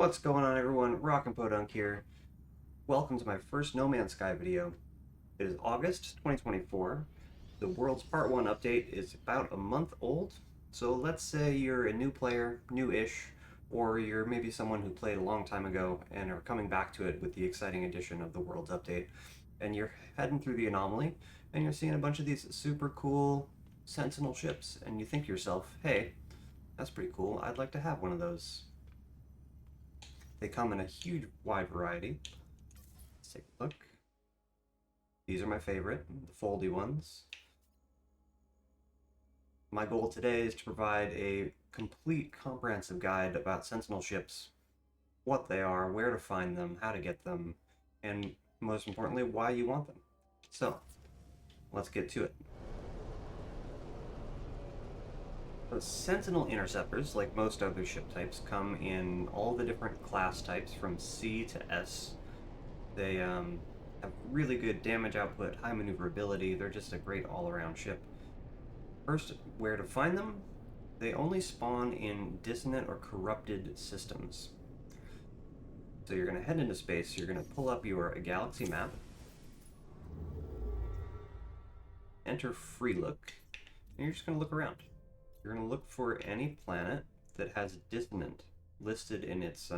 What's going on, everyone? Rockin' Podunk here. Welcome to my first No Man's Sky video. It is August 2024. The world's Part 1 update is about a month old, so let's say you're a new player, new-ish, or you're maybe someone who played a long time ago and are coming back to it with the exciting addition of the world's update, and you're heading through the anomaly, and you're seeing a bunch of these super cool Sentinel ships, and you think to yourself, hey, that's pretty cool, I'd like to have one of those. They come in a huge, wide variety. Let's take a look. These are my favorite, the foldy ones. My goal today is to provide a complete, comprehensive guide about Sentinel ships, what they are, where to find them, how to get them, and most importantly, why you want them. So, let's get to it. The Sentinel Interceptors, like most other ship types, come in all the different class types from C to S. They have really good damage output, high maneuverability, they're just a great all-around ship. First, where to find them? They only spawn in dissonant or corrupted systems. So you're going to head into space, you're going to pull up your galaxy map, enter free look, and you're just going to look around. You're going to look for any planet that has dissonant listed in its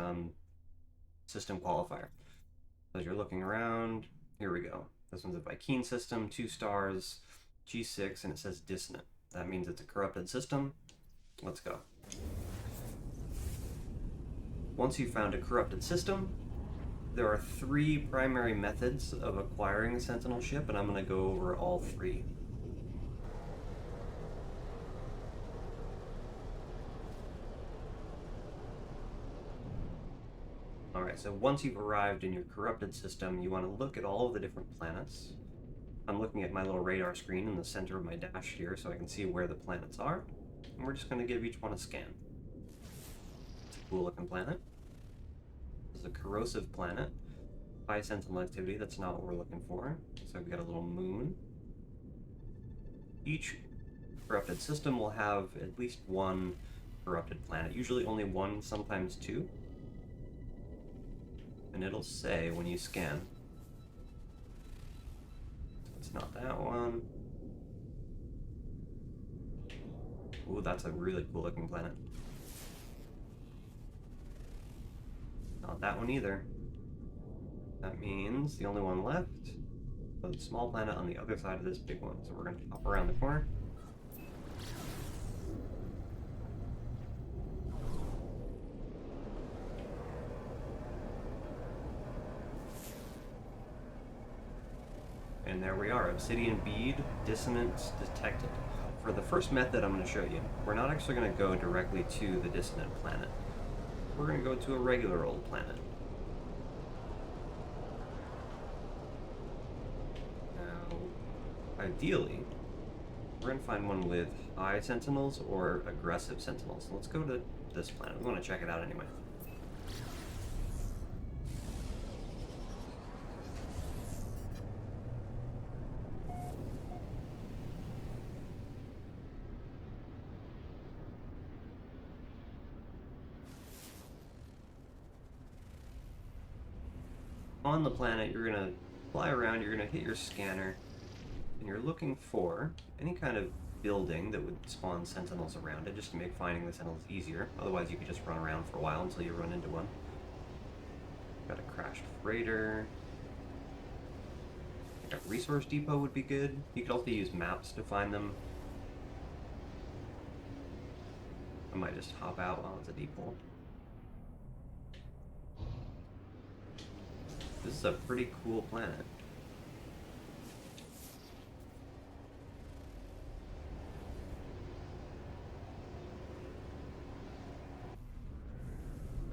system qualifier. As you're looking around, here we go. This one's a Vy'keen system, 2 stars, G6, and it says dissonant. That means it's a corrupted system. Let's go. Once you've found a corrupted system, there are 3 primary methods of acquiring a Sentinel ship, and I'm going to go over all 3. Alright, so once you've arrived in your corrupted system, you want to look at all of the different planets. I'm looking at my little radar screen in the center of my dash here so I can see where the planets are. And we're just going to give each one a scan. It's a cool looking planet. This is a corrosive planet. High sentinel activity, that's not what we're looking for. So we've got a little moon. Each corrupted system will have at least 1 corrupted planet. Usually only 1, sometimes 2. And it'll say when you scan. It's not that one. Ooh, that's a really cool looking planet. Not that one either. That means the only one left is a small planet on the other side of this big one. So we're going to hop around the corner. And there we are, obsidian bead, dissonance detected. For the first method I'm going to show you, we're not actually going to go directly to the dissonant planet. We're going to go to a regular old planet. Now, ideally, we're going to find one with high sentinels or aggressive sentinels. Let's go to this planet. We want to check it out anyway. On the planet, you're going to fly around, you're going to hit your scanner, and you're looking for any kind of building that would spawn sentinels around it, just to make finding the sentinels easier. Otherwise, you could just run around for a while until you run into one. Got a crashed freighter. A resource depot would be good. You could also use maps to find them. I might just hop out while it's a depot. This is a pretty cool planet.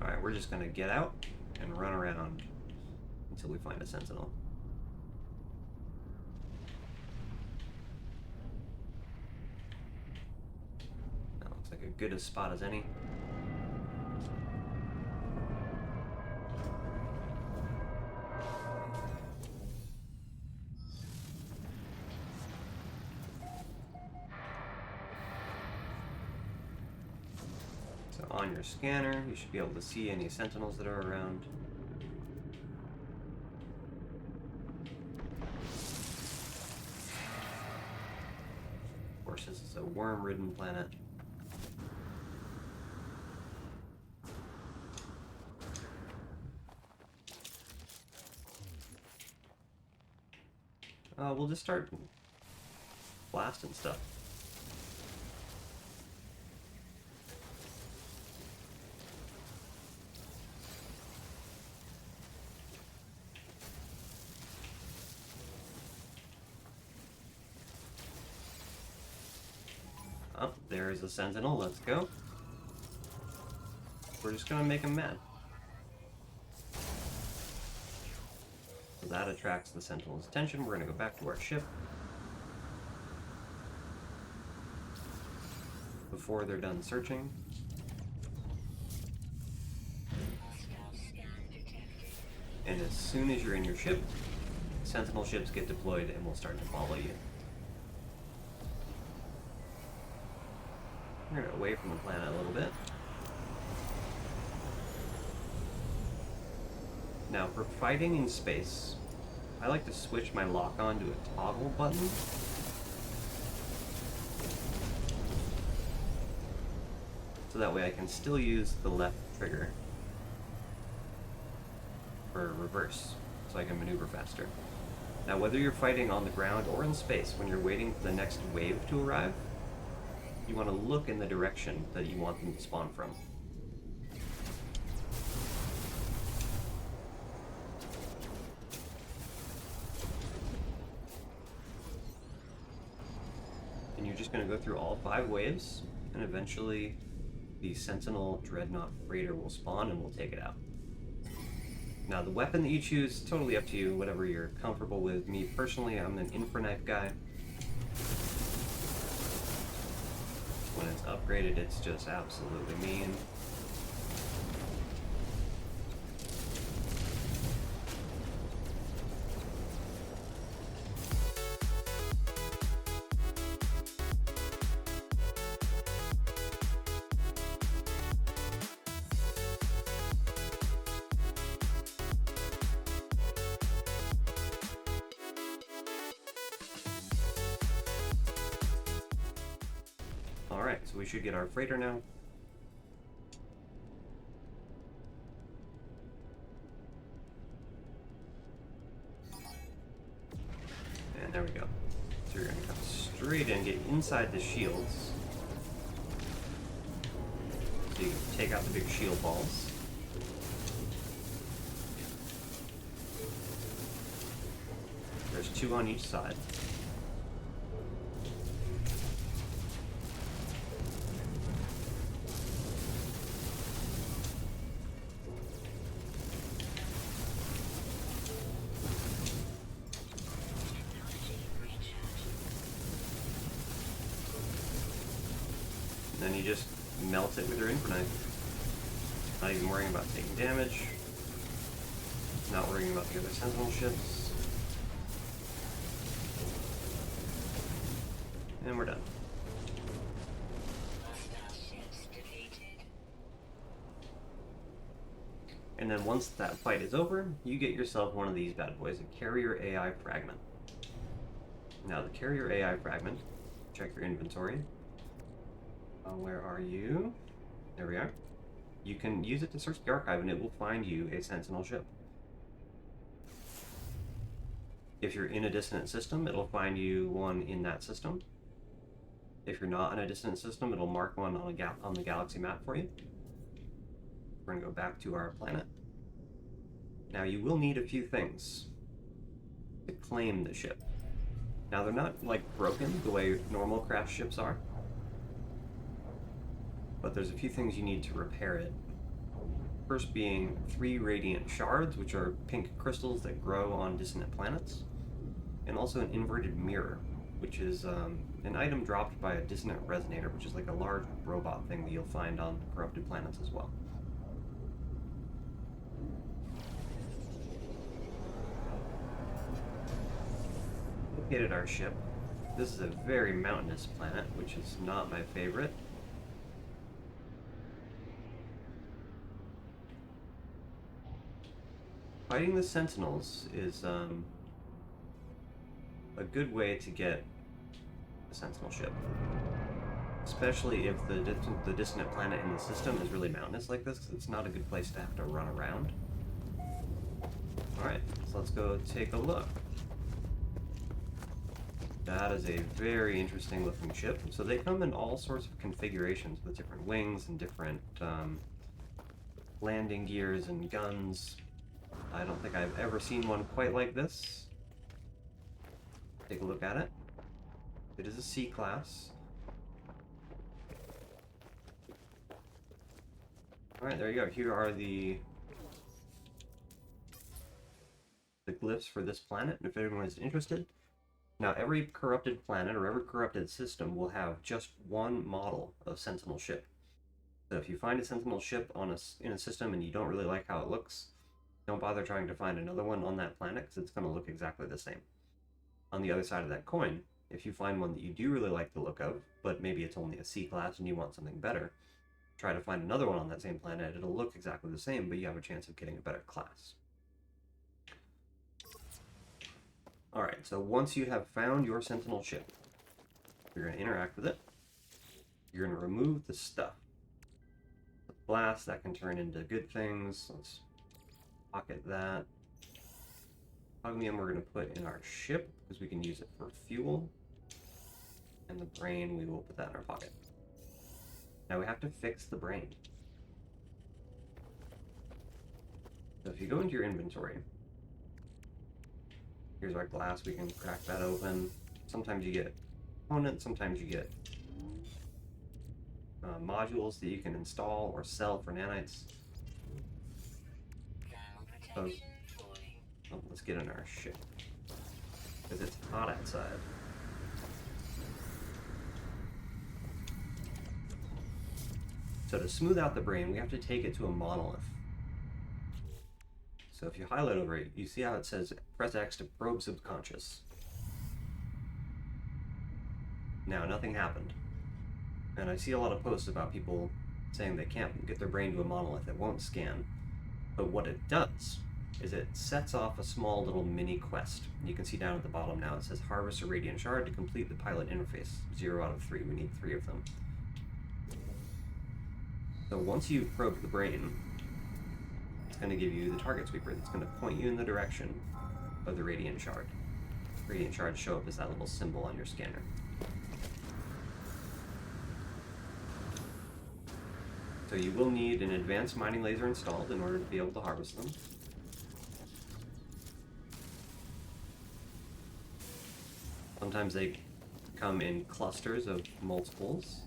Alright, we're just gonna get out and run around until we find a sentinel. That looks like as good a spot as any. On your your scanner. You should be able to see any sentinels that are around. Of course, this is a worm-ridden planet. We'll just start blasting stuff. Oh, there's a sentinel. Let's go. We're just gonna make him mad. So that attracts the sentinel's attention. We're gonna go back to our ship before they're done searching. And as soon as you're in your ship, sentinel ships get deployed and will start to follow you. We're gonna away from the planet a little bit. Now, for fighting in space, I like to switch my lock-on to a toggle button. So that way I can still use the left trigger for reverse, so I can maneuver faster. Now, whether you're fighting on the ground or in space, when you're waiting for the next wave to arrive, you want to look in the direction that you want them to spawn from. And you're just going to go through all 5 waves, and eventually the Sentinel Dreadnought Freighter will spawn and we'll take it out. Now, the weapon that you choose, totally up to you, whatever you're comfortable with. Me personally, I'm an infraknife guy. When it's upgraded, it's just absolutely mean. Alright, so we should get our freighter now. And there we go. So you're going to come straight in, get inside the shields. So you can take out the big shield balls. There's 2 on each side. Then you just melt it with your infraknife. Not even worrying about taking damage. Not worrying about the other sentinel ships. And we're done. And then once that fight is over, you get yourself one of these bad boys, a carrier AI fragment. Now the carrier AI fragment, check your inventory. Where are you? There we are. You can use it to search the archive and it will find you a sentinel ship. If you're in a dissonant system, it'll find you one in that system. If you're not in a dissonant system, it'll mark one on the galaxy map for you. We're gonna go back to our planet. Now you will need a few things to claim the ship. Now they're not like broken the way normal crash ships are, but there's a few things you need to repair it. First being 3 radiant shards, which are pink crystals that grow on dissonant planets, and also an inverted mirror, which is an item dropped by a dissonant resonator, which is like a large robot thing that you'll find on corrupted planets as well. Located our ship. This is a very mountainous planet, which is not my favorite. fighting the Sentinels is a good way to get a Sentinel ship. Especially if the distant planet in the system is really mountainous like this, because it's not a good place to have to run around. Alright, so let's go take a look. That is a very interesting looking ship. So they come in all sorts of configurations with different wings and different landing gears and guns. I don't think I've ever seen one quite like this. Take a look at it. It is a C-class. Alright, there you go. Here are the glyphs for this planet, if anyone is interested. Now, every corrupted planet or every corrupted system will have just one model of Sentinel ship. So if you find a Sentinel ship in a system and you don't really like how it looks, don't bother trying to find another one on that planet, because it's going to look exactly the same. On the other side of that coin, if you find one that you do really like the look of, but maybe it's only a C-class and you want something better, try to find another one on that same planet. It'll look exactly the same, but you have a chance of getting a better class. Alright, so once you have found your Sentinel ship, you're going to interact with it. You're going to remove the stuff. The blast, that can turn into good things. Let's pocket that. Cognium we're going to put in our ship, because we can use it for fuel. And the brain, we will put that in our pocket. Now we have to fix the brain. So if you go into your inventory, here's our glass, we can crack that open. Sometimes you get components, sometimes you get modules that you can install or sell for nanites. So, let's get in our ship, because it's hot outside. So to smooth out the brain, we have to take it to a monolith. So if you highlight over it, you see how it says, press X to probe subconscious. Now, nothing happened. And I see a lot of posts about people saying they can't get their brain to a monolith, it won't scan. But what it does is it sets off a small little mini quest. You can see down at the bottom now, it says harvest a radiant shard to complete the pilot interface. 0 out of 3, we need 3 of them. So once you've probed the brain, it's going to give you the target sweeper that's going to point you in the direction of the radiant shard. Radiant shards show up as that little symbol on your scanner. So you will need an advanced mining laser installed in order to be able to harvest them. Sometimes they come in clusters of multiples.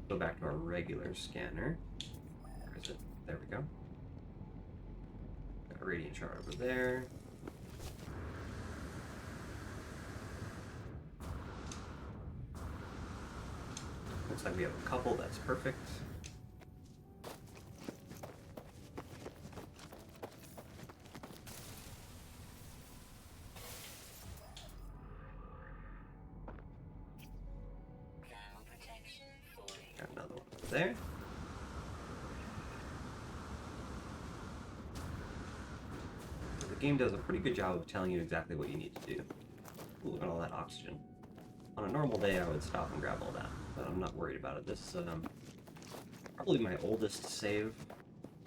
Go back to our regular scanner. Where is it? There we go. Got a radiant shard over there. Looks like we have a couple, that's perfect. Got another one over there. The game does a pretty good job of telling you exactly what you need to do. Ooh, look at all that oxygen. On a normal day, I would stop and grab all that, but I'm not worried about it. This is probably my oldest save,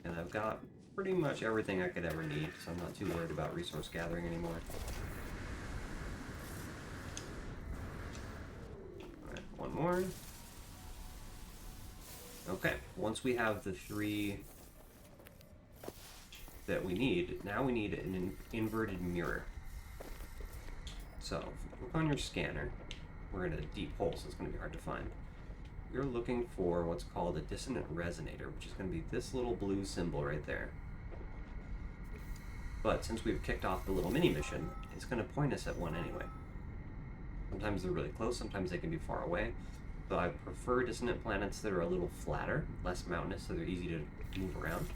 and I've got pretty much everything I could ever need, so I'm not too worried about resource gathering anymore. Alright, one more. Okay, once we have the 3 that we need, now we need an inverted mirror. So, if you look on your scanner, we're in a deep hole, so it's going to be hard to find. You're looking for what's called a dissonant resonator, which is going to be this little blue symbol right there. But since we've kicked off the little mini mission, it's going to point us at one anyway. Sometimes they're really close, sometimes they can be far away. So I prefer dissonant planets that are a little flatter, less mountainous, so they're easy to move around.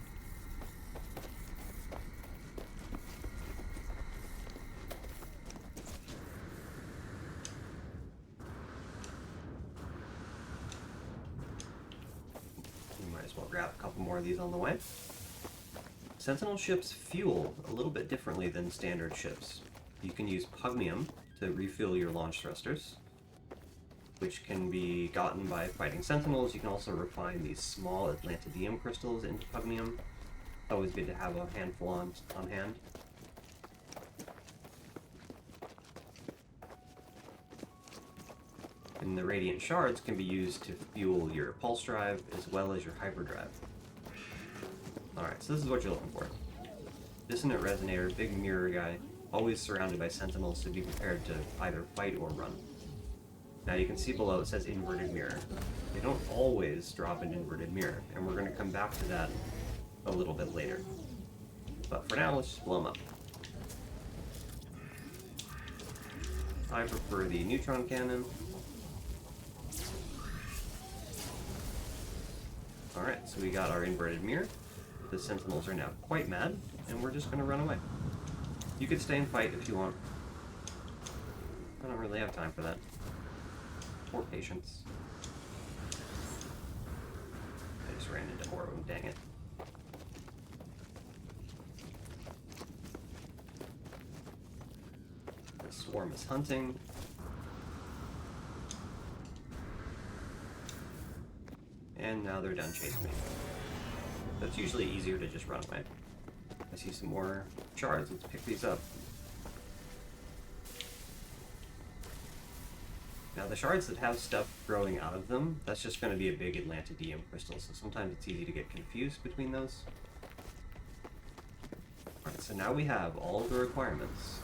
You might as well grab a couple more of these on the way. Sentinel ships fuel a little bit differently than standard ships. You can use pugmium to refuel your launch thrusters, which can be gotten by fighting Sentinels. You can also refine these small Atlantidium crystals into pugmium. Always good to have a handful on hand. And the Radiant Shards can be used to fuel your Pulse Drive as well as your Hyperdrive. Alright, so this is what you're looking for. Dissonant Resonator, big mirror guy, always surrounded by Sentinels to be prepared to either fight or run. Now you can see below it says Inverted Mirror. They don't always drop an Inverted Mirror, and we're going to come back to that a little bit later. But for now, let's just blow them up. I prefer the Neutron Cannon. Alright, so we got our Inverted Mirror. The Sentinels are now quite mad, and we're just going to run away. You could stay and fight if you want. I don't really have time for that. Or patience. I just ran into more of them, dang it. The swarm is hunting. And now they're done chasing me. That's usually easier to just run away. I see some more shards. Let's pick these up. Now the shards that have stuff growing out of them, that's just going to be a big Atlantidium crystal, so sometimes it's easy to get confused between those. Alright, so now we have all of the requirements.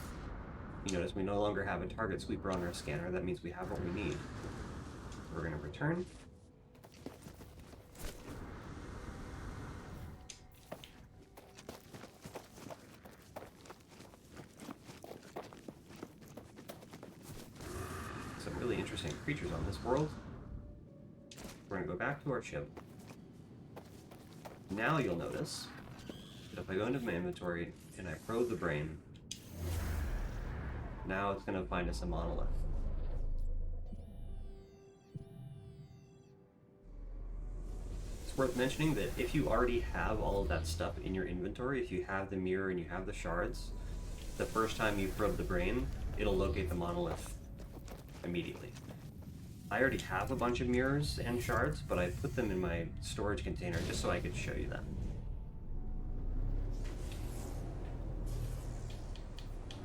You notice we no longer have a target sweeper on our scanner. That means we have what we need. We're going to return. Really interesting creatures on this world. We're going to go back to our ship. Now you'll notice that if I go into my inventory and I probe the brain, now it's going to find us a monolith. It's worth mentioning that if you already have all of that stuff in your inventory, if you have the mirror and you have the shards, the first time you probe the brain, it'll locate the monolith immediately. I already have a bunch of mirrors and shards, but I put them in my storage container just so I could show you that.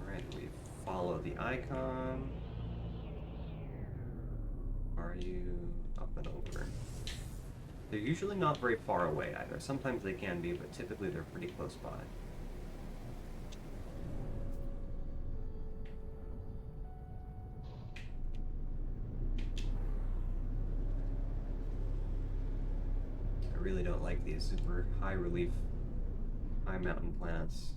Alright, we follow the icon. Are you up and over? They're usually not very far away either. Sometimes they can be, but typically they're pretty close by. I really don't like these super high relief, high mountain planets.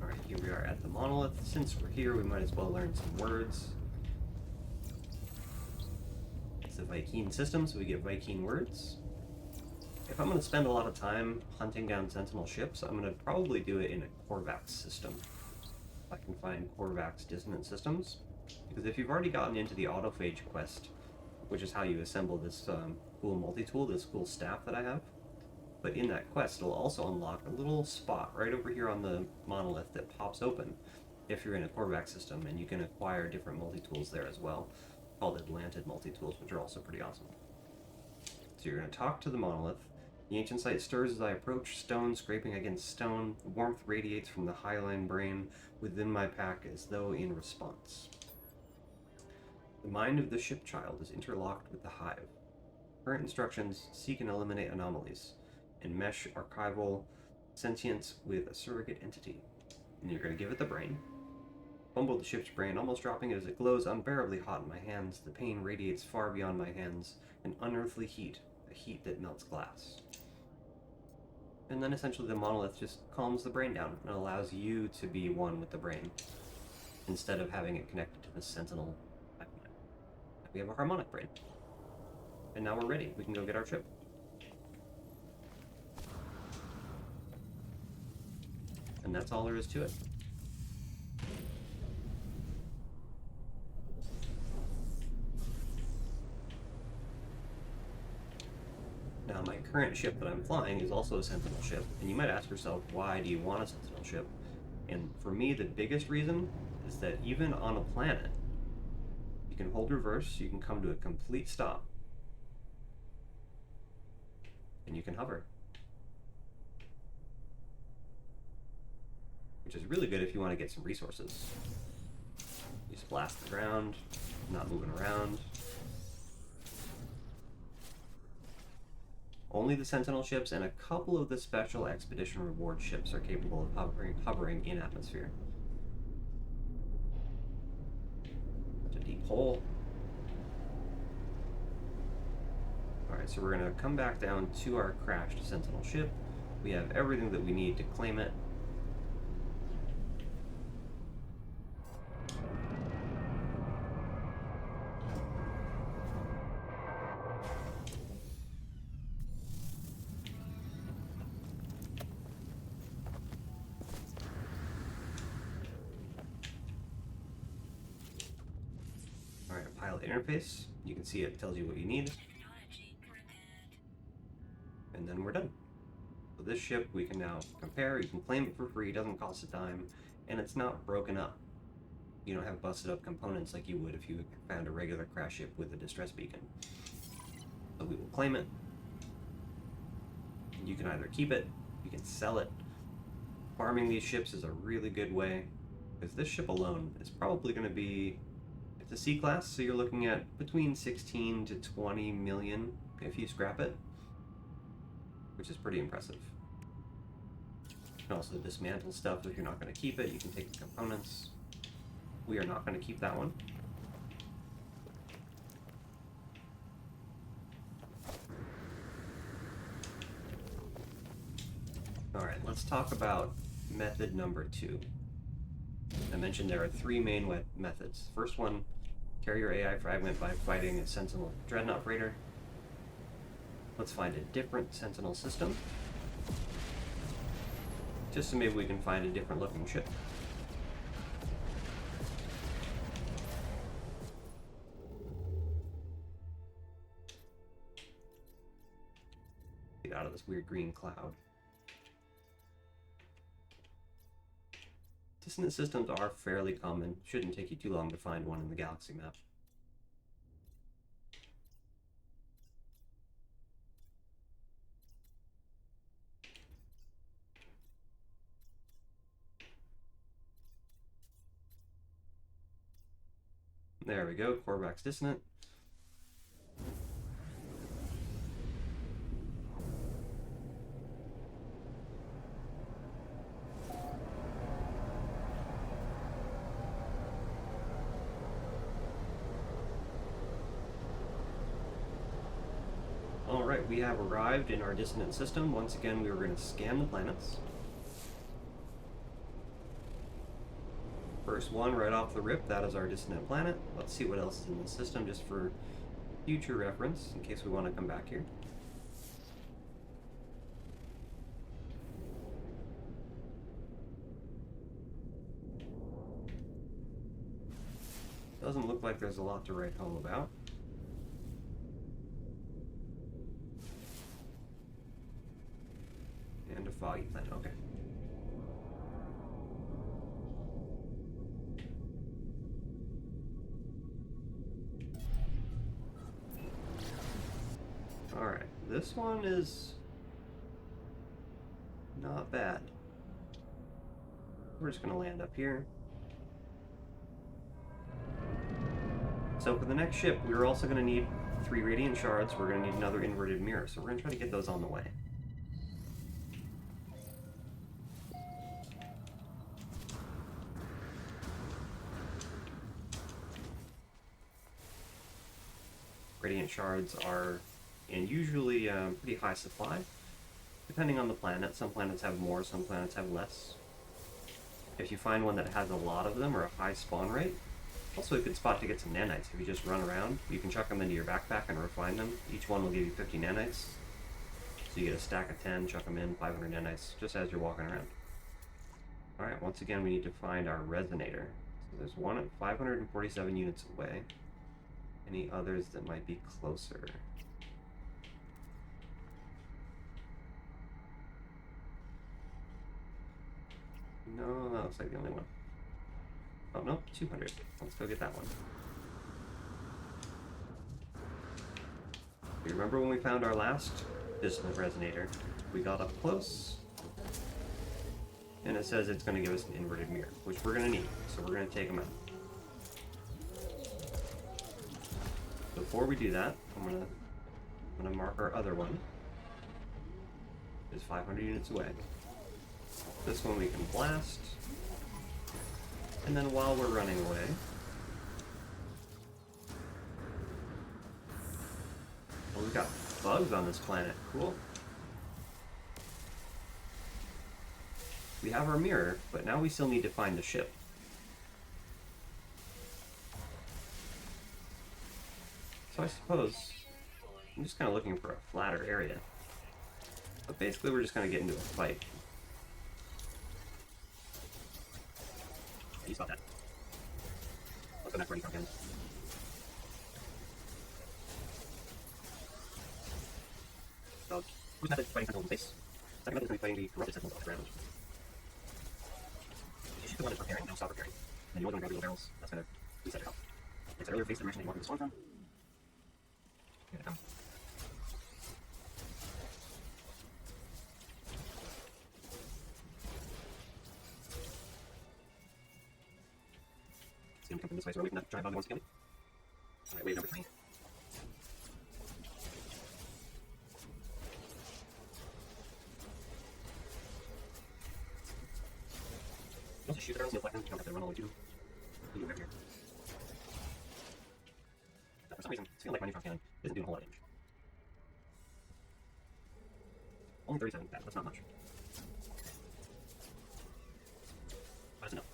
Alright, here we are at the monolith. Since we're here, we might as well learn some words. It's a Vy'keen system, so we get Vy'keen words. If I'm going to spend a lot of time hunting down Sentinel ships, I'm going to probably do it in a Korvax system. If I can find Korvax dissonant systems. Because if you've already gotten into the autophage quest, which is how you assemble this cool multi-tool, this cool staff that I have, but in that quest it'll also unlock a little spot right over here on the monolith that pops open if you're in a Korvax system, and you can acquire different multi-tools there as well, called Atlantid multi-tools, which are also pretty awesome. So you're going to talk to the monolith. The ancient site stirs as I approach, stone scraping against stone. Warmth radiates from the highline brain within my pack as though in response. The mind of the ship child is interlocked with the hive. Current instructions: seek and eliminate anomalies. Enmesh archival sentience with a surrogate entity. And you're going to give it the brain. Fumble the ship's brain, almost dropping it as it glows unbearably hot in my hands. The pain radiates far beyond my hands. An unearthly heat, a heat that melts glass. And then essentially the monolith just calms the brain down and allows you to be one with the brain, instead of having it connected to the Sentinel pipeline. We have a harmonic brain. And now we're ready. We can go get our ship. And that's all there is to it. Now, my current ship that I'm flying is also a Sentinel ship, and you might ask yourself, why do you want a Sentinel ship? And for me, the biggest reason is that even on a planet, you can hold reverse, you can come to a complete stop, and you can hover. Which is really good if you want to get some resources. You just blast the ground, not moving around. Only the Sentinel ships and a couple of the special expedition reward ships are capable of hovering in atmosphere. It's a deep hole. Alright, so we're going to come back down to our crashed Sentinel ship. We have everything that we need to claim it. Pilot interface. You can see it tells you what you need. And then we're done. So this ship we can now compare. You can claim it for free, doesn't cost a dime, and it's not broken up. You don't have busted up components like you would if you found a regular crash ship with a distress beacon. So we will claim it. You can either keep it, you can sell it. Farming these ships is a really good way, because this ship alone is probably going to be, it's a C-class, so you're looking at between 16 to 20 million if you scrap it, which is pretty impressive. You can also dismantle stuff if you're not going to keep it. You can take the components. We are not going to keep that one. Alright, let's talk about method number 2. I mentioned there are 3 main methods. First one, carrier AI fragment by fighting a Sentinel Dreadnought freighter. Let's find a different Sentinel system, just so maybe we can find a different looking ship. Get out of this weird green cloud. Dissonant systems are fairly common. Shouldn't take you too long to find one in the galaxy map. There we go, Korvax dissonant. Alright, we have arrived in our dissonant system. Once again, we were going to scan the planets. First one right off the rip, that is our dissonant planet. Let's see what else is in the system just for future reference, in case we want to come back here. Doesn't look like there's a lot to write home about. And a foggy planet, okay. Alright, this one is not bad. We're just going to land up here. So for the next ship, we're also going to need 3 radiant shards. We're going to need another inverted mirror, so we're going to try to get those on the way. Radiant shards are in usually pretty high supply, depending on the planet. Some planets have more, some planets have less. If you find one that has a lot of them or a high spawn rate, also a good spot to get some nanites. If you just run around, you can chuck them into your backpack and refine them. Each one will give you 50 nanites. So you get a stack of 10, chuck them in, 500 nanites, just as you're walking around. Alright, once again we need to find our resonator. So there's one at 547 units away. Any others that might be closer? No, that looks like the only one. Oh, no, 200. Let's go get that one. You remember when we found our last distant resonator? We got up close, and it says it's going to give us an inverted mirror, which we're going to need, so we're going to take them out. Before we do that, I'm gonna mark our other one. It's 500 units away. This one we can blast, and then while we're running away, oh, we've got bugs on this planet. Cool. We have our mirror, but now we still need to find the ship. So I suppose I'm just kind of looking for a flatter area. But basically we're just going to get into a fight. You spot that. Let's go back where you come in. So, first method is fighting Sentinels in space. Second method is going to be fighting the corrupted Sentinels off the ground. You should go on and repairing, don't stop repairing. Then you want to grab your little barrels, that's going to reset your health. Like I said earlier, face the direction that you want to spawn from. Here they come. See him come from this way, so we're waiting for that giant bug that wants to kill me. Alright, wave number 3. Don't just shoot the barrels, you'll collect them, you don't have to run all the way to them. You do it right here. But for some reason, it's feeling like my neutron cannon isn't doing a whole lot of damage. Only 37, that's not much. But it's enough.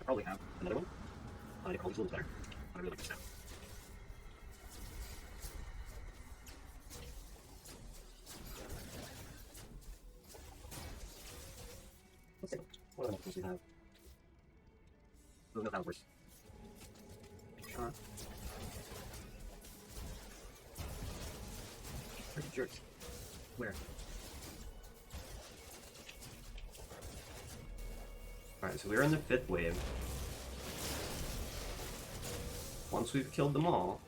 I probably have another one. I can hold these a little better. I really like this now. Let's see. What other things we have? Oh, no, that was worse. Shot. Freaking jerks. Where? Alright, so we're in the 5th wave. Once we've killed them all,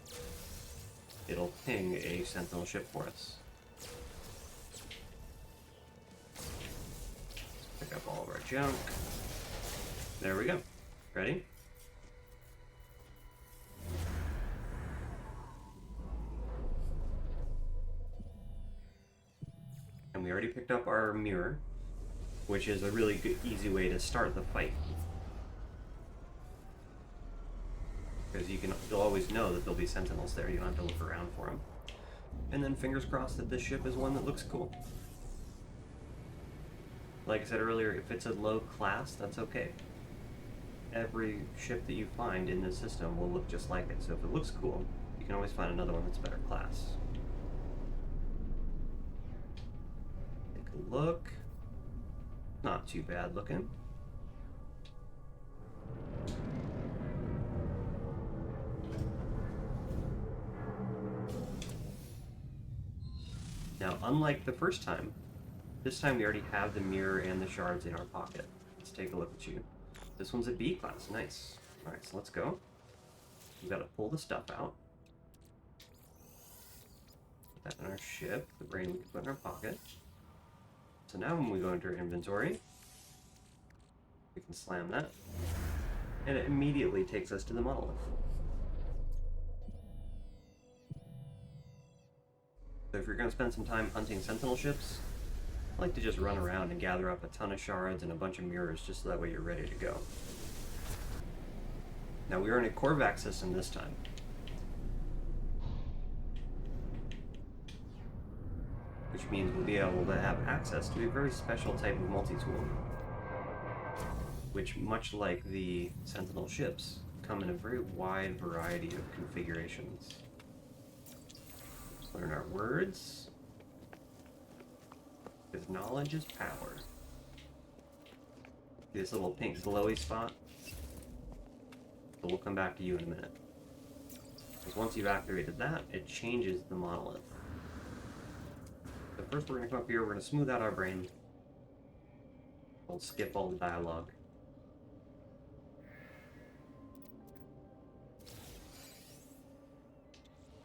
it'll ping a Sentinel ship for us. Pick up all of our junk. There we go. Ready? And we already picked up our mirror, which is a really good, easy way to start the fight. Because you'll always know that there'll be Sentinels there, you don't have to look around for them. And then fingers crossed that this ship is one that looks cool. Like I said earlier, if it's a low class, that's okay. Every ship that you find in this system will look just like it, so if it looks cool, you can always find another one that's better class. Take a look. Not too bad looking. Now, unlike the first time, this time we already have the mirror and the shards in our pocket. Let's take a look at you. This one's a B class, nice. Alright, so let's go. We've got to pull the stuff out. Put that in our ship, the brain we can put in our pocket. So now when we go into our inventory, we can slam that, and it immediately takes us to the monolith. So if you're going to spend some time hunting Sentinel ships, I like to just run around and gather up a ton of shards and a bunch of mirrors just so that way you're ready to go. Now we are in a Korvax system this time. Which means we'll be able to have access to a very special type of multi-tool. Which, much like the Sentinel ships, come in a very wide variety of configurations. Let's learn our words. Knowledge is power. This little pink glowy spot. So we'll come back to you in a minute. Because once you've activated that, it changes the monolith. So first we're going to come up here, we're going to smooth out our brain. We'll skip all the dialogue.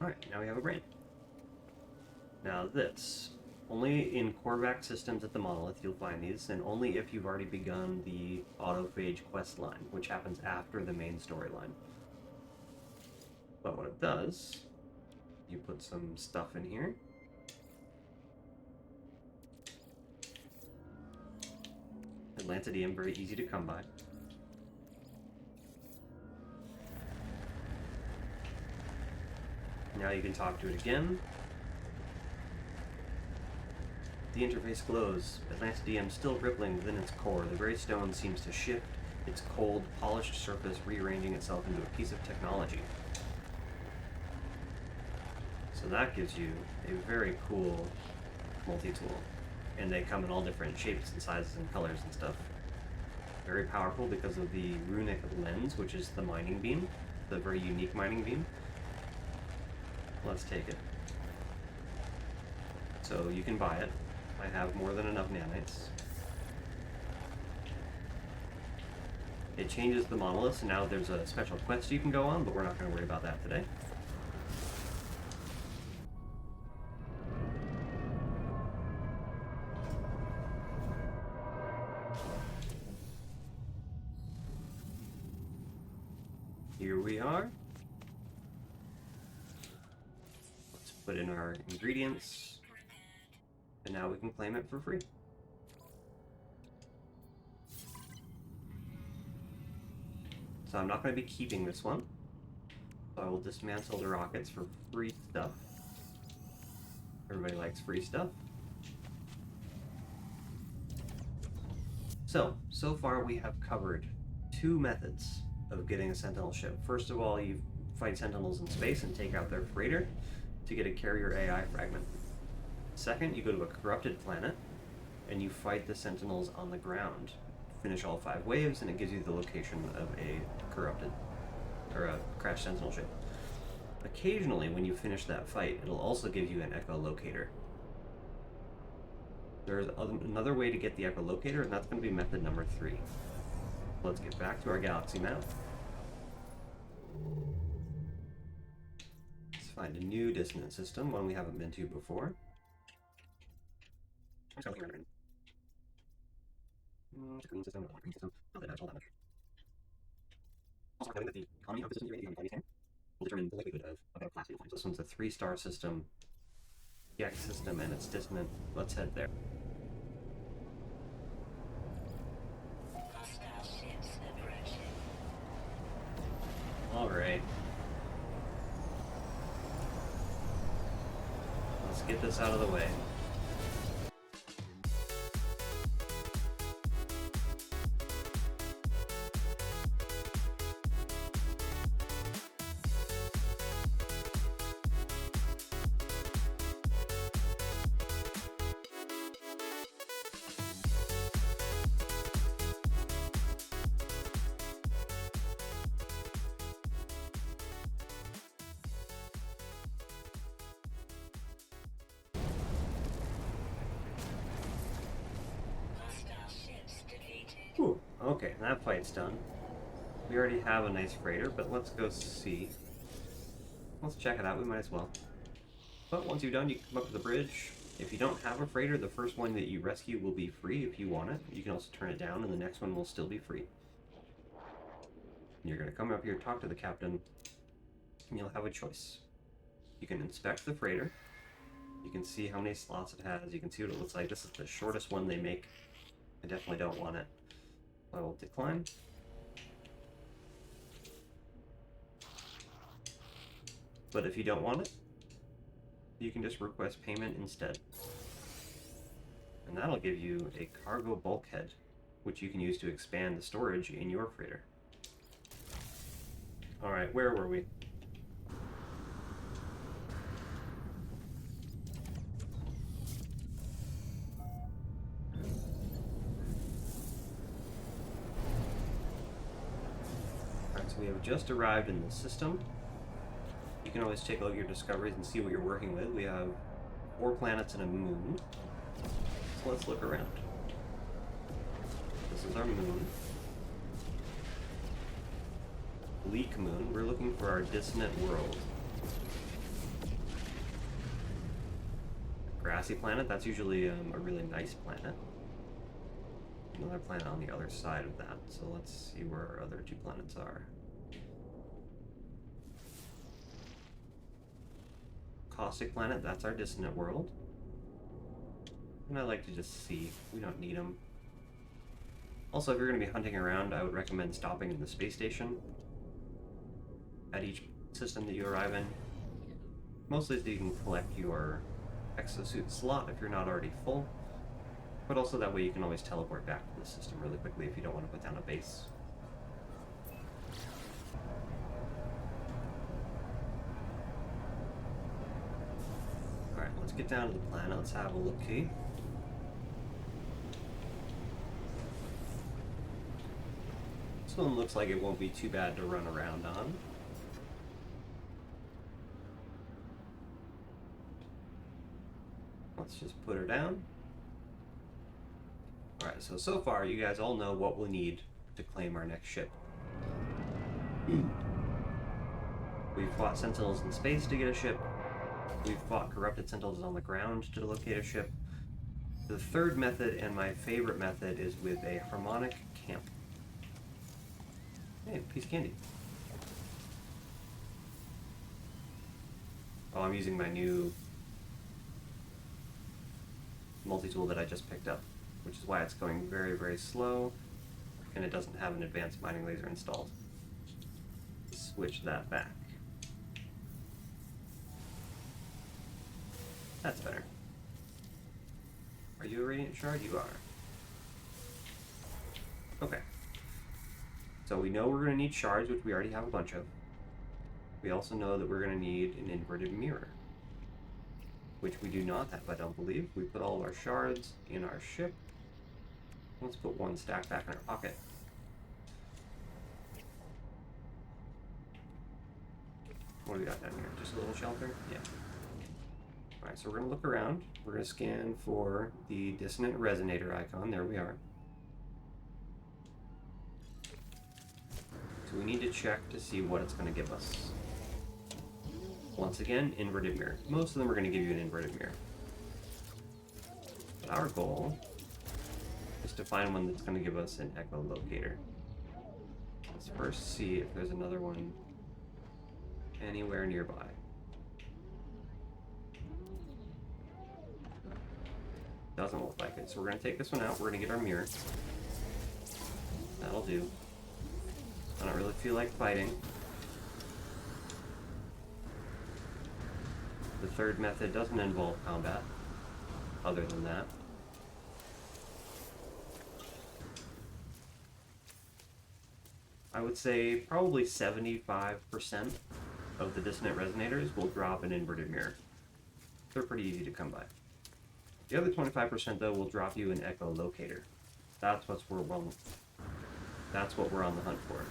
Alright, now we have a brain. Now this. Only in Korvac systems at the monolith you'll find these, and only if you've already begun the autophage quest line, which happens after the main storyline. But what it does, you put some stuff in here. Atlantidium, very easy to come by. Now you can talk to it again. The interface glows, Atlantidium still rippling within its core. The gray stone seems to shift, its cold, polished surface rearranging itself into a piece of technology. So that gives you a very cool multi-tool. And they come in all different shapes and sizes and colors and stuff. Very powerful because of the runic lens, which is the mining beam, the very unique mining beam. Let's take it. So you can buy it. I have more than enough nanites. It changes the monoliths, and now there's a special quest you can go on, but we're not going to worry about that today. Here we are. Let's put in our ingredients. And now we can claim it for free. So I'm not going to be keeping this one. So I will dismantle the rockets for free stuff. Everybody likes free stuff. So far we have covered 2 methods of getting a Sentinel ship. First of all, you fight Sentinels in space and take out their freighter to get a carrier AI fragment. Second, you go to a corrupted planet, and you fight the Sentinels on the ground. Finish all 5 waves, and it gives you the location of a corrupted, or a crashed Sentinel ship. Occasionally, when you finish that fight, it'll also give you an echolocator. There's another way to get the echolocator, and that's going to be method number 3. Let's get back to our galaxy map. Let's find a new dissonant system, one we haven't been to before. Green system, green system, not that all that much. Also, knowing that the economy of the system you're in will determine the likelihood of a class you'll find. This one's a 3-star system, EX system, and it's dissonant. Let's head there. Alright. Let's get this out of the way. Whew, okay, that fight's done. We already have a nice freighter, but let's go see. Let's check it out, we might as well. But once you're done, you can come up to the bridge. If you don't have a freighter, the first one that you rescue will be free if you want it. You can also turn it down, and the next one will still be free. And you're going to come up here, talk to the captain, and you'll have a choice. You can inspect the freighter. You can see how many slots it has. You can see what it looks like. This is the shortest one they make. I definitely don't want it. I will decline. But if you don't want it, you can just request payment instead. And that'll give you a cargo bulkhead, which you can use to expand the storage in your freighter. Alright, where were we? Alright, so we have just arrived in the system. You can always take a look at your discoveries and see what you're working with. We have 4 planets and a moon. So let's look around. This is our moon. Bleak moon. We're looking for our dissonant world. Grassy planet, that's usually a really nice planet. Another planet on the other side of that, so let's see where our other 2 planets are. Caustic planet, that's our dissonant world. And I like to just see, we don't need them. Also, if you're going to be hunting around, I would recommend stopping in the space station at each system that you arrive in. Mostly so you can collect your exosuit slot if you're not already full, but also that way you can always teleport back to the system really quickly if you don't want to put down a base. Alright, let's get down to the planet, let's have a look-see. This one looks like it won't be too bad to run around on. Let's just put her down. Alright, so far you guys all know what we'll need to claim our next ship. We've fought Sentinels in space to get a ship. We've fought corrupted Sentinels on the ground to locate a ship. The third method, and my favorite method, is with a harmonic camp. Hey, piece of candy. Oh, I'm using my new multi-tool that I just picked up, which is why it's going very, very slow, and it doesn't have an advanced mining laser installed. Switch that back. That's better. Are you a Radiant Shard? You are. Okay. So we know we're going to need shards, which we already have a bunch of. We also know that we're going to need an inverted mirror, which we do not have, I don't believe. We put all of our shards in our ship. Let's put 1 stack back in our pocket. What do we got down here? Just a little shelter? Yeah. Alright, so we're going to look around. We're going to scan for the dissonant resonator icon. There we are. So we need to check to see what it's going to give us. Once again, inverted mirror. Most of them are going to give you an inverted mirror. But our goal is to find one that's going to give us an echolocator. Let's first see if there's another one anywhere nearby. Doesn't look like it. So we're going to take this one out. We're going to get our mirror. That'll do. I don't really feel like fighting. The third method doesn't involve combat, other than that. I would say probably 75% of the dissonant resonators will drop an inverted mirror. They're pretty easy to come by. The other 25% though will drop you an echolocator. That's what we're on the hunt for.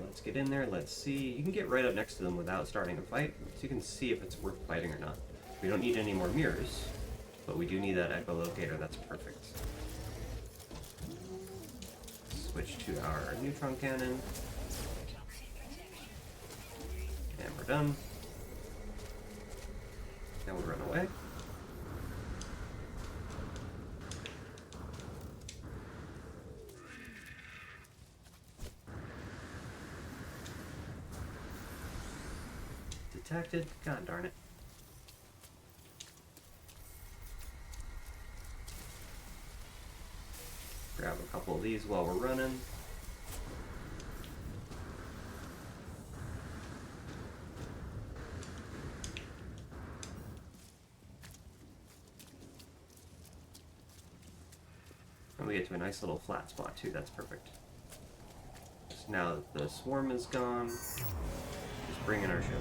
Let's get in there, let's see. You can get right up next to them without starting a fight, so you can see if it's worth fighting or not. We don't need any more mirrors, but we do need that echolocator. That's perfect. Switch to our neutron cannon. And we're done. Now we run away. Detected. God darn it. Grab a couple of these while we're running. we get to a nice little flat spot too. That's perfect. So now that the swarm is gone, just bring in our ship.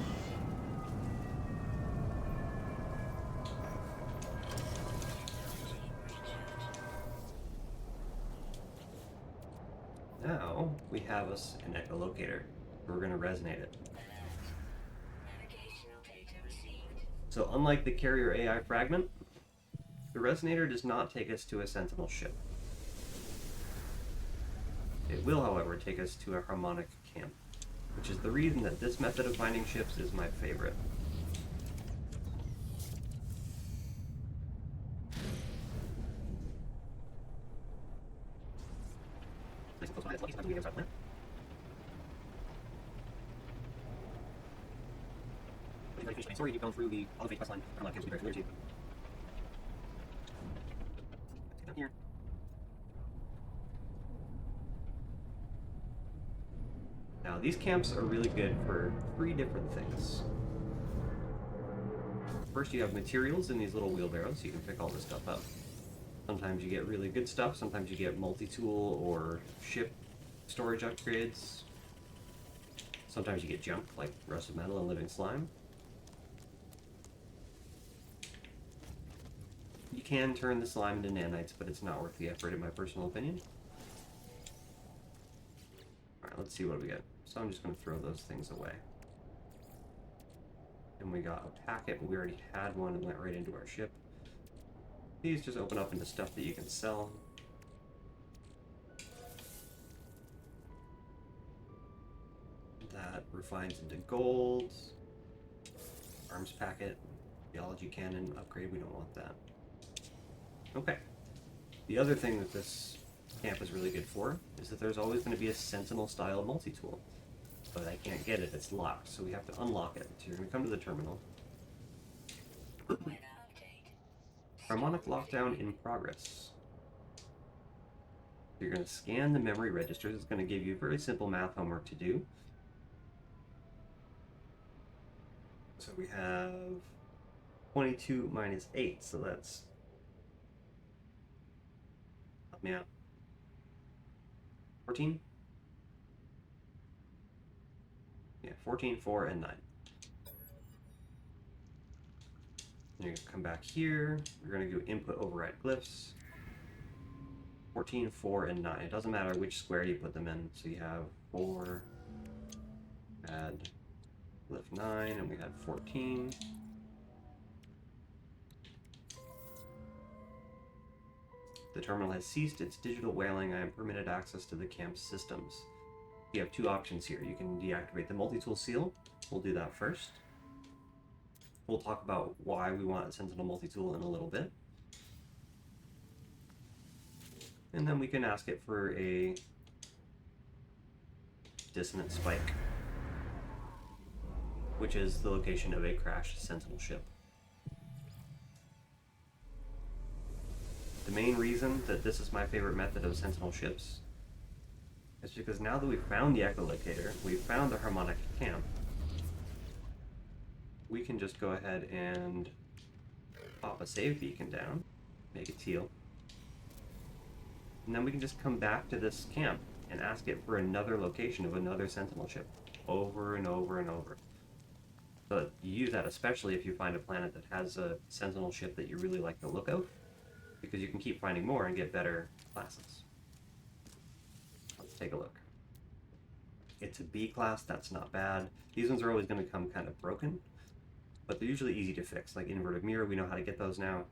Now we have us an echolocator. We're going to resonate it. So unlike the carrier AI fragment, the resonator does not take us to a Sentinel ship. It will, however, take us to a harmonic camp, which is the reason that this method of finding ships is my favorite. Sorry, you've gone through the Bassline. I'm not going to be very familiar to you. Down here. Now, these camps are really good for 3 different things. First, you have materials in these little wheelbarrows, so you can pick all this stuff up. Sometimes you get really good stuff, sometimes you get multi-tool or ship storage upgrades. Sometimes you get junk, like rusted metal and living slime. You can turn the slime into nanites, but it's not worth the effort in my personal opinion. Alright, let's see what we get. So I'm just going to throw those things away. And we got a packet, but we already had one and went right into our ship. These just open up into stuff that you can sell. That refines into gold. Arms packet. Theology cannon upgrade, we don't want that. Okay. The other thing that this camp is really good for is that there's always going to be a Sentinel style multi-tool. But I can't get it, it's locked, so we have to unlock it. So you're going to come to the terminal. Harmonic lockdown in progress. You're going to scan the memory registers. It's going to give you very simple math homework to do. So we have 22 minus 8, so that's... help me out. 14? Yeah, 14, 4, and 9. You're going to come back here. We're going to do input override glyphs. 14, 4, and 9. It doesn't matter which square you put them in. So you have 4, add glyph 9, and we had 14. The terminal has ceased its digital whaling. I am permitted access to the camp's systems. You have 2 options here. You can deactivate the multi-tool seal. We'll do that first. We'll talk about why we want a Sentinel multi-tool in a little bit. And then we can ask it for a dissonant spike, which is the location of a crashed Sentinel ship. The main reason that this is my favorite method of Sentinel ships is because now that we've found the echolocator, we've found the harmonic camp, we can just go ahead and pop a save beacon down, make it teal, and then we can just come back to this camp and ask it for another location of another Sentinel ship over and over and over. But you use that especially if you find a planet that has a Sentinel ship that you really like the look of, because you can keep finding more and get better classes. Let's take a look. It's a B class, that's not bad. These ones are always going to come kind of broken, but they're usually easy to fix, like inverted mirror, we know how to get those now.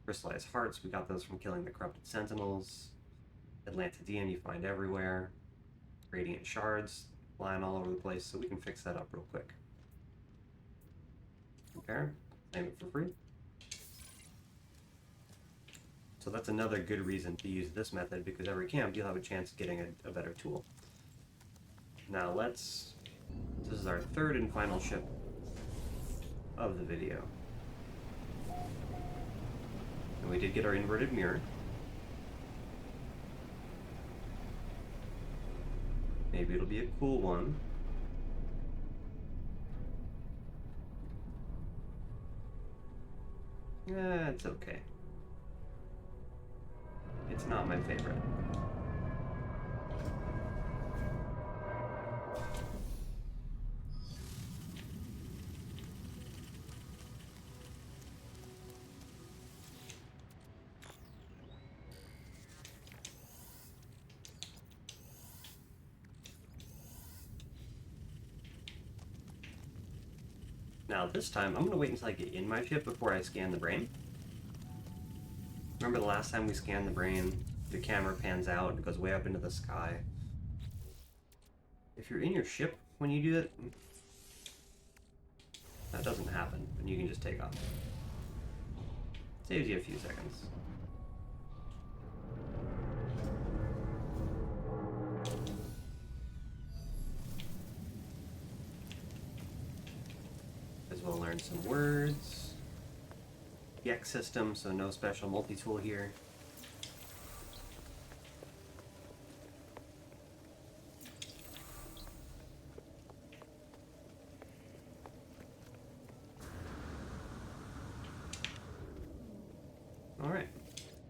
Crystallized hearts, we got those from killing the corrupted sentinels. Atlantidean you find everywhere. Radiant shards lying all over the place, so we can fix that up real quick. Compare, claim it for free. So that's another good reason to use this method, because every camp you'll have a chance of getting a better tool. Now this is our 3rd and final ship of the video. And we did get our inverted mirror. Maybe it'll be a cool one. Yeah, it's okay. It's not my favorite. Now this time, I'm going to wait until I get in my ship before I scan the brain. Remember the last time we scanned the brain, the camera pans out and it goes way up into the sky. If you're in your ship when you do it, that doesn't happen, and you can just take off. Saves you a few seconds. As well learn some words. Gex system, so no special multi-tool here. Alright,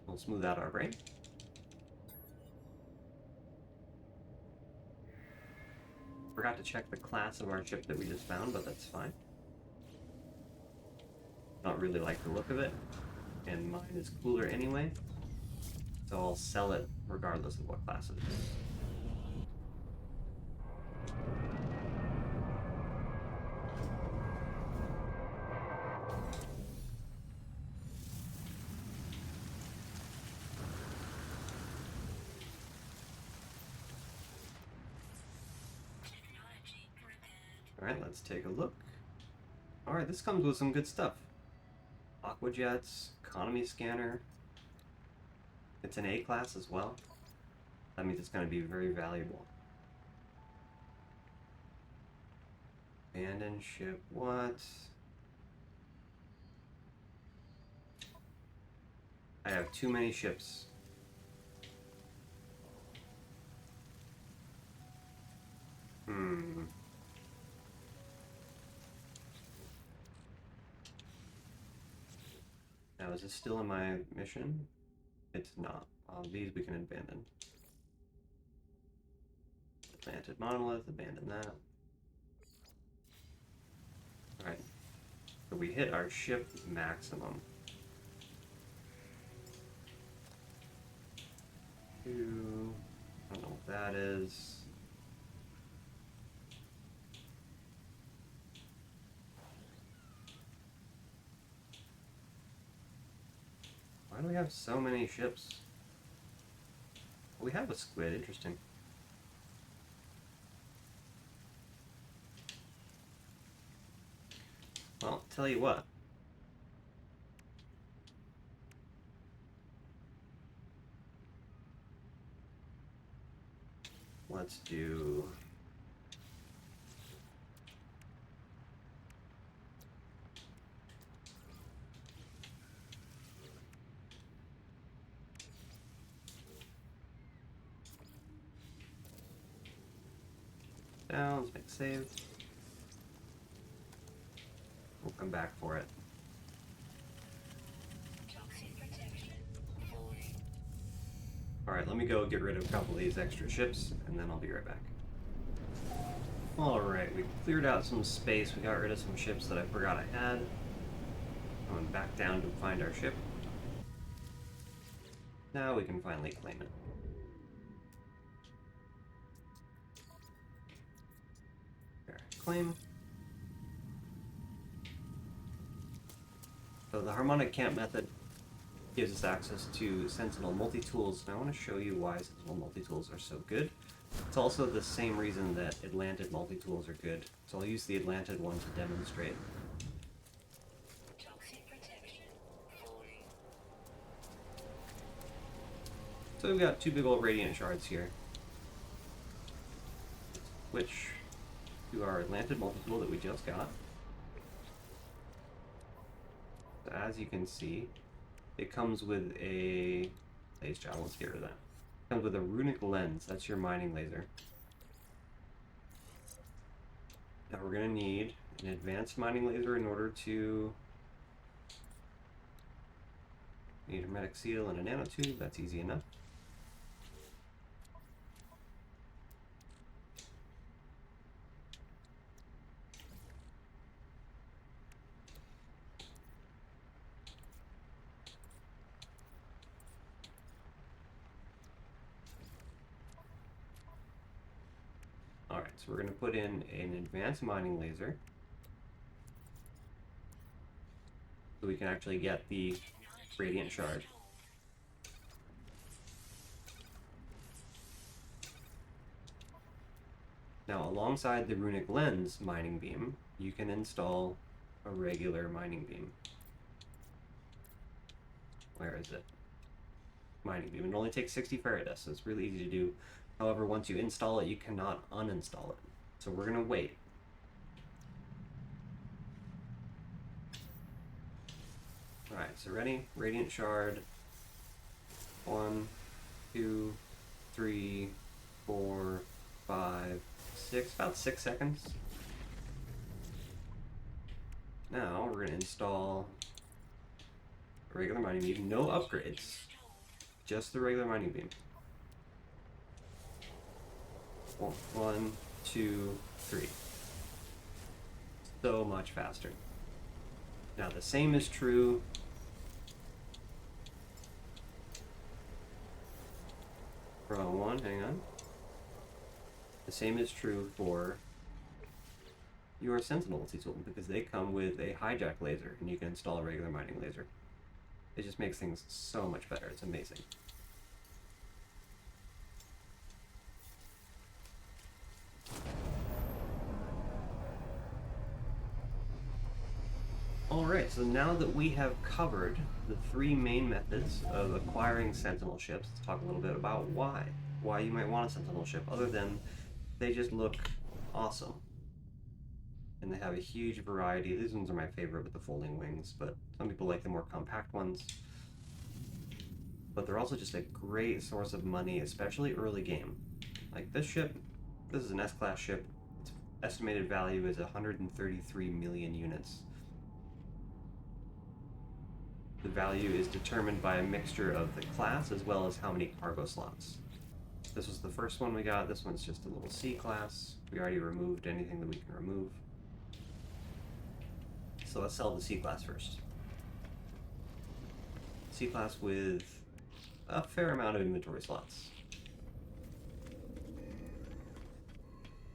we'll smooth out our brain. Forgot to check the class of our ship that we just found, but that's fine. Don't really like the look of it, and mine is cooler anyway, so I'll sell it regardless of what class it is. Alright, let's take a look. Alright, this comes with some good stuff. Aqua jets, economy scanner. It's an A class as well. That means it's going to be very valuable. Abandoned ship, what? I have too many ships. Now, is this still in my mission? It's not. These we can abandon. Planted monolith, abandon that. Alright. So we hit our ship maximum. I don't know what that is. Why do we have so many ships? We have a squid, interesting. Well, tell you what. Let's do... down, let's make a save. We'll come back for it. Alright, let me go get rid of a couple of these extra ships, and then I'll be right back. Alright, we cleared out some space, we got rid of some ships that I forgot I had. Going back down to find our ship. Now we can finally claim it. There, claim. So the harmonic camp method gives us access to Sentinel multi-tools, and I want to show you why Sentinel multi-tools are so good. It's also the same reason that Atlantid multi-tools are good, so I'll use the Atlantid one to demonstrate. So we've got two big old radiant shards here. Switch to our Atlantid multi-tool that we just got. So as you can see, it comes with a laser job. Let's get rid of that. It comes with a runic lens. That's your mining laser. Now we're going to need an advanced mining laser in order to Need a hermetic seal and a nanotube, that's easy enough. Alright, so we're going to put in an advanced mining laser. So we can actually get the radiant shard. Now, alongside the runic lens mining beam, you can install a regular mining beam. Where is it? Mining beam. It only takes 60 Faraday, so it's really easy to do. However, once you install it, you cannot uninstall it. So we're going to wait. Alright, so ready? Radiant shard. 1, 2, 3, 4, 5, 6. About 6 seconds. Now we're going to install a regular mining beam. No upgrades. Just the regular mining beam. 1, 2, 3. So much faster. Now the same is true wrong one, hang on. The same is true for your Sentinel tool because they come with a hijack laser and you can install a regular mining laser. It just makes things so much better. It's amazing. Alright, so now that we have covered the 3 main methods of acquiring Sentinel ships, let's talk a little bit about why you might want a Sentinel ship, other than they just look awesome. And they have a huge variety. These ones are my favorite with the folding wings, but some people like the more compact ones. But they're also just a great source of money, especially early game. Like this ship, this is an S-class ship. Its estimated value is 133 million units. The value is determined by a mixture of the class as well as how many cargo slots. This was the first one we got. This one's just a little C-class. We already removed anything that we can remove. So let's sell the C-class first. C-class with a fair amount of inventory slots.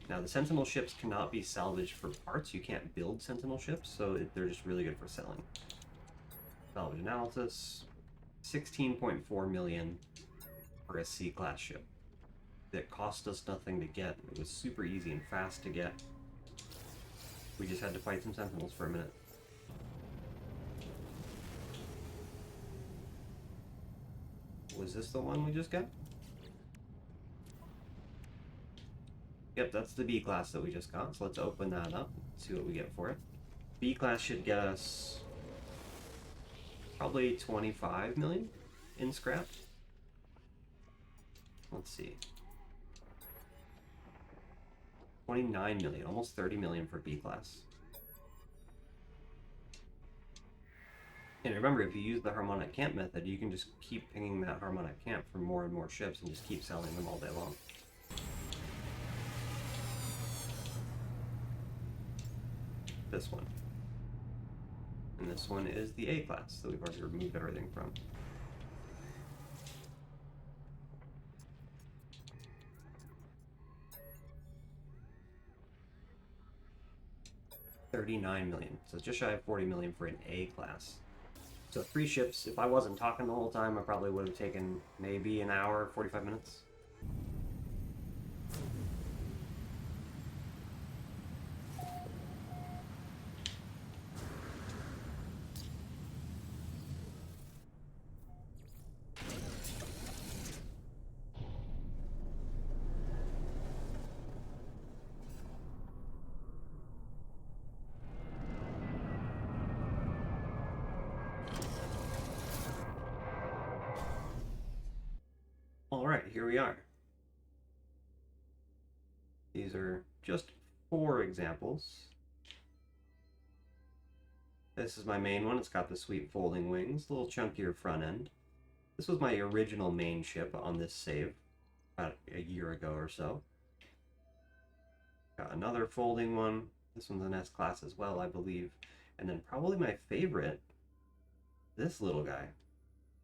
Now the Sentinel ships cannot be salvaged for parts. You can't build Sentinel ships, so they're just really good for selling. Salvage analysis, 16.4 million for a C-class ship. That cost us nothing to get. It was super easy and fast to get. We just had to fight some Sentinels for a minute. Was this the one we just got? Yep, that's the B-class that we just got. So let's open that up and see what we get for it. B-class should get us probably 25 million in scrap. Let's see. 29 million, almost 30 million for B-class. And remember, if you use the harmonic camp method, you can just keep pinging that harmonic camp for more and more ships and just keep selling them all day long. This one. And this one is the A-class that we've already removed everything from. $39 million, so just shy of 40 million for an A-class. So 3 ships. If I wasn't talking the whole time, I probably would have taken maybe an hour, 45 minutes. Alright, here we are. These are just 4 examples This is my main one. It's got the sweet folding wings, a little chunkier front end. This was my original main ship on this save, about a year ago or so. Got another folding one. This one's an S-Class as well, I believe. And then probably my favorite, this little guy.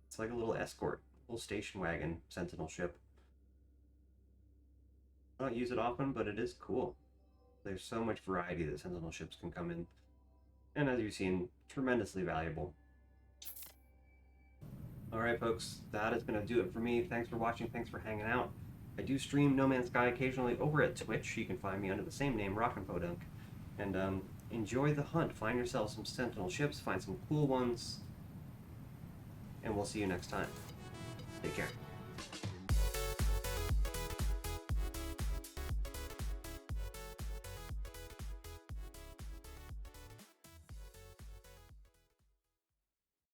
It's like a little escort, little station wagon Sentinel ship. I don't use it often, but it is cool. There's so much variety that Sentinel ships can come in. And as you've seen, tremendously valuable. Alright folks, that is going to do it for me. Thanks for watching, thanks for hanging out. I do stream No Man's Sky occasionally over at Twitch. You can find me under the same name, RockinPodunk. And enjoy the hunt. Find yourself some Sentinel ships, find some cool ones, and we'll see you next time. Take care.